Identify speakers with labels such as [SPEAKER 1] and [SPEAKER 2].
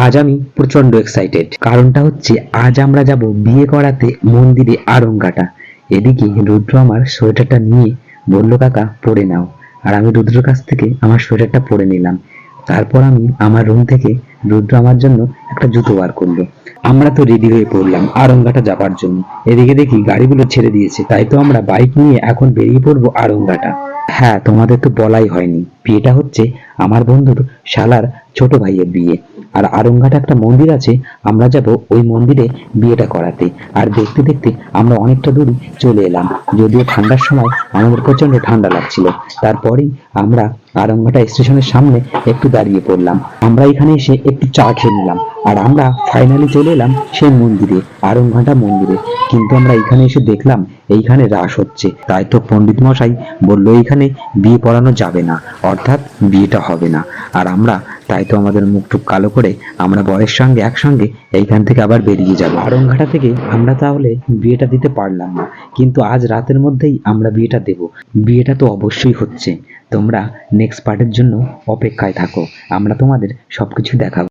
[SPEAKER 1] আজ আমি প্রচন্ড এক্সাইটেড। কারণটা হচ্ছে আজ আমরা যাব বিয়ে করাতে মন্দিরে আরঙ্গাটা। এদিকে রুদ্র আমার সোয়েটারটা নিয়ে বলল, কাকা পরে নাও। আর আমি রুদ্রের কাছ থেকে আমার সোয়েটারটা পরে নিলাম। তারপর আমি আমার রুম থেকে রুদ্র আমার জন্য একটা জুতো বার করলো। আমরা তো রেডি হয়ে পড়লাম আরঙ্গাটা যাবার জন্য। এদিকে দেখি গাড়িগুলো ছেড়ে দিয়েছে, তাই তো আমরা বাইক নিয়ে এখন বেরিয়ে পড়বো আরঙ্গাটা। হ্যাঁ, তোমাদের তো বলাই হয়নি, বিয়েটা হচ্ছে আমার বন্ধুর শালার ছোট ভাইয়ের বিয়ে। আর আরঙ্গাটা একটা মন্দির আছে, আমরা যাব ওই মন্দিরে বিয়েটা করাতে। আর দেখতে দেখতে আমরা অনেকটা দূর চলে এলাম, যদিও ঠান্ডার সময় আমাদের প্রচন্ড ঠান্ডা লাগছিল। তারপরেই আমরা আরঙ্গাটা স্টেশনের সামনে একটু দাঁড়িয়ে পড়লাম। আমরা এখানে এসে একটু চা খেয়ে নিলাম। আর আমরা ফাইনালি চলে এলাম সেই মন্দিরে, আরঙ্গাটা মন্দিরে। কিন্তু আমরা এখানে এসে দেখলাম এইখানে রাস হচ্ছে। তাই তো পণ্ডিত মশাই বললো এইখানে বিয়ে পড়ানো যাবে না, অর্থাৎ বিয়েটা হবে না। আর আমরা তাই তো আমাদের মুখ টুক কালো করে আমরা বরের সঙ্গে একসঙ্গে এইখান থেকে আবার বেরিয়ে যাব। আরংঘাটা থেকে আমরা তাহলে বিয়েটা দিতে পারলাম না, কিন্তু আজ রাতের মধ্যেই আমরা বিয়েটা দেব। বিয়েটা তো অবশ্যই হচ্ছে। তোমরা নেক্সট পার্টের জন্য অপেক্ষায় থাকো, আমরা তোমাদের সবকিছু দেখাবো।